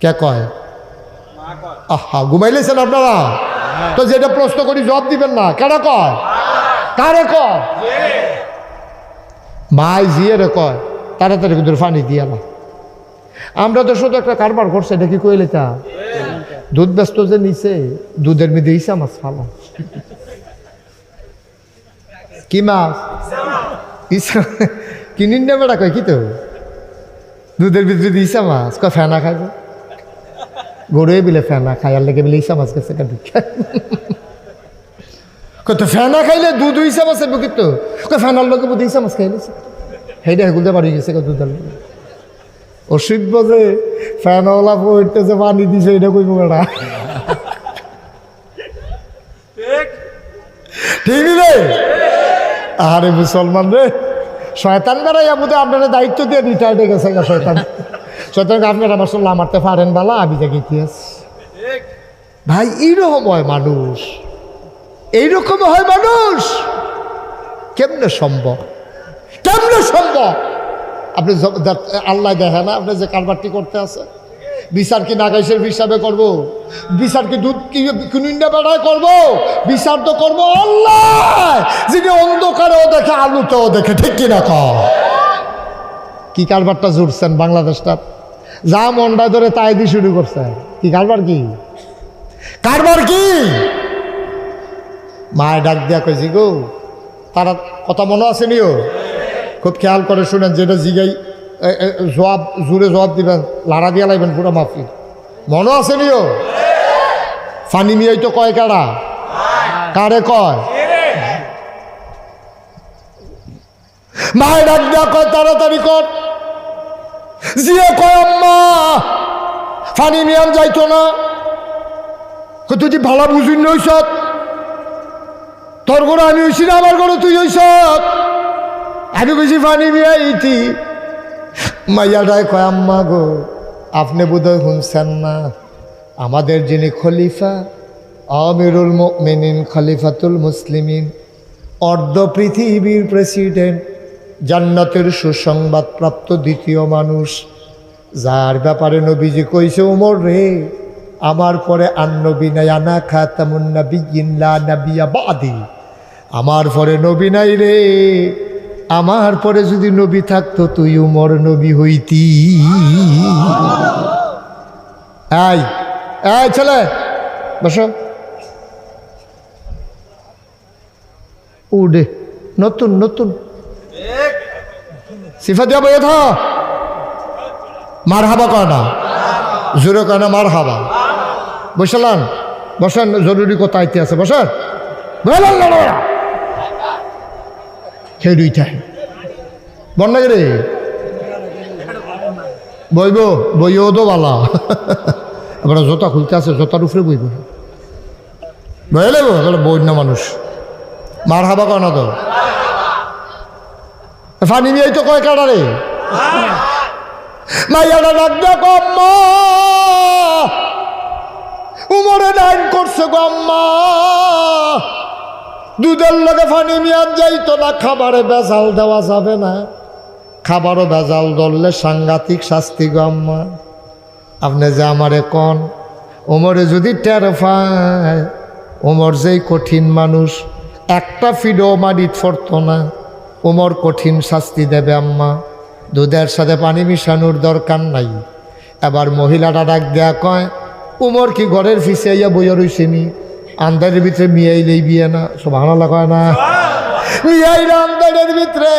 কে কয়? আহা, ঘুমাইলেছেন আপনারা? তো যেটা প্রশ্ন করি জবাব দিবেন না। কেন কয়? কারে কয়? মাই জিয়ে রে কয় তাড়াতাড়ি কিন্তু পানি দিয়া না। আমরা তো শুধু একটা কারবার করছে, এটা কি কইলে তা দুধ ব্যস্ত যে নিচে দুধের মধ্যে ইসা মাছ ফালা। কি মাছ? ইসা কিনিন না বেড়া কয় কি তো দুধের ভিতরে ইসা মাছ কয় ফেনা খাইবে গরুয়ে বিলে ফেনা খাই আর লেগে বিলে ইসা মাছ গেছে কত ফেনা খাইলে দুধ ইসা মাছের বুকিত তো কয় ফেনার লোকে বুধ ইসা মাছ খাইলেছে সেইটা হেগুলতে বাড়ি গেছে দুধের লোক অসিব্য যে ফ্যানওয়ালা পড়তেছে পানি দিছে এটা কইব বেড়া ঠিক রে? আরে মুসলমান রে, শয়তান বেড়াইয়া বুধে আপনারা দায়িত্ব দিয়ে রিটায়ার্ডে গেছে শয়তান। শয়তানকে আপনারা মাসাল্লাহ মারতে পারেন বালা আমি দেখে ইতিহাস। ভাই এইরকম হয় মানুষ, এইরকম হয় মানুষ। কেমনে সম্ভব? কেমনে সম্ভব? আপনি আল্লাহ দেখে না আপনি যে কারবারটি করতে আছে? বিচার কি নাগাইশের হিসাবে করবো? বিচার কি দুধ কি কুনিন্ডা বেড়ায় করবো? বিচার তো করবো আল্লাহ, যিনি অন্ধকারেও দেখে আলুতেও দেখে। ঠিক কিনা কর? কি কারবারটা জুড়ছেন বাংলাদেশটা? যা মন্ডা ধরে তাই দিয়ে শুরু করছে। কি কারবার? কি কারবার? কি মায়ের ডাক দিয়া কইছি গো তারা কথা মনে আছে নিও? খুব খেয়াল করে শুনেন, যেটা জিগাই জবাব জুড়ে জবাব দিবেন, লাড়া দিয়া লাগবেন পুরো মাফি। মনে আছে নিও? ফানি মিয়াই তো কয় কারা? কারে কয়? মায়ের ডাক দিয়া কয় তাড়াতাড়ি কর। জিয়ে কয় আম্মা ফানি মিয়ান যাইতো না। তুই যে ভালো বুঝুন নইস, তোর ঘরে আমি হইছি না আমার ঘরে তুই হইস। আমি কইছি পানি মিয়া ইতি। মাইয়াটাই কয় আম্মা গো আপনি বোধহয় শুনছেন না, আমাদের যিনি খলিফা আমিরুল মুমিনিন খলিফাতুল মুসলিমিন, অর্ধ পৃথিবীর প্রেসিডেন্ট, জান্নাতের সুসংবাদ প্রাপ্ত দ্বিতীয় মানুষ, যার ব্যাপারে নবীজি কইছে ওমর রে আমার পরে আর নবী নাই, আনা খাতামুন নাবিয়্যিন লা নাবিয়্যা বাদি, আমার পরে নবী নাই রে, আমার পরে যদি নবী থাকতো তুই উমর নবী হইতি। এই এই ছেলে বসো, উডে নতুন নতুন সিফা দিয়া বইয়ে থা। মার হাবা কয় না, জোরে কয় না মার হাবা। বসালান বসান, জরুরি কথা আইতে আছে, বসান। সেই দুইটাই বন্যা রে বইব, বইও তো বালা। এবার জোতা খুলতে আছে, জোতার উপরে বইব, বুঝলে বই না মানুষ। মার হাবা কয় না তো, ফানি নিয়ে তো কয় কাটা রে। মাইয়াটা ডাক দেয়া গো আম্মা, উমরে ডাইন করছে গো আম্মা, দুধের লগে ফানি মিয়ান যাইতো না, খাবারে বেজাল দেওয়া যাবে না, খাবারও বেজাল ধরলে সাংঘাতিক শাস্তি গো আম্মা। আপনি যে আমারে কন, ওমরে যদি টের পায়, ওমর যেই কঠিন মানুষ, একটা ফিডও মারিত ফরত না, ওমর কঠিন শাস্তি দেবে আম্মা, দুধের সাথে পানি মিশানোর দরকার নাই। এবার মহিলাটা ডাক দেয়া কয় উমর কি ঘরের ফিসে আইয়া বইয়া রইছেনি, আন্দারের ভিতরে মিয়াইলেই বিয়ে না, সুবহানাল্লাহ কয় না, মিয়াইরা আন্দারের ভিতরে।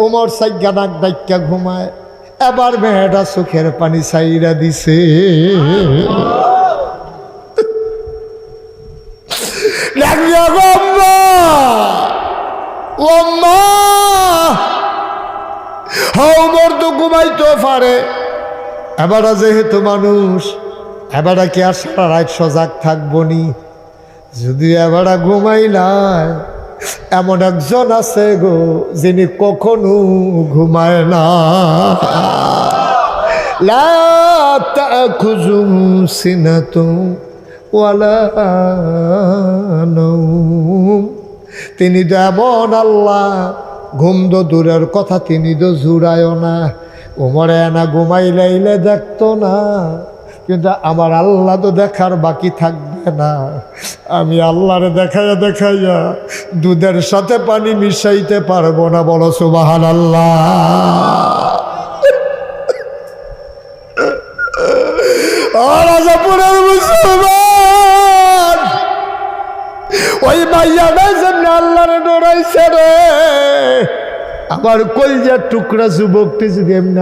উমর সাইগা ডাক ডাইকা ঘুমায়। এবার মেয়েটা চোখের পানি ছাইরা দিছে। ডাক দিয়া গো আম্মা, ও আম্মা, উমর তো ঘুমাইতে পারে, এবার যেহেতু মানুষ, এবার কি আর সারা রাত সজাগ থাকবো নি? যদি এবার ঘুমাইলাই, এমন একজন আছে গো যিনি কখনো ঘুমায় না। লা তাখুযুহু সিনাতুন ওয়ালা নাওম, তিনি তো এমন আল্লাহ, ঘুম তো দূরের কথা তিনি তো জুড়ায়ও না। উমরে না ঘুমাইলাইলে দেখতো না, কিন্তু আমার আল্লাহ তো দেখার বাকি থাকবে না। আমি আল্লাহরে দেখাইয়া দেখাইয়া দুধের সাথে পানি মিশাইতে পারবো না। বলো সুবহানাল্লাহ। রাজাপুরের মুসলমান ওই ভাইয়াটা যেমনি আল্লাহরে ডরাইছে রে, আমার কলজার টুকরা যুবকটি যদি এমনি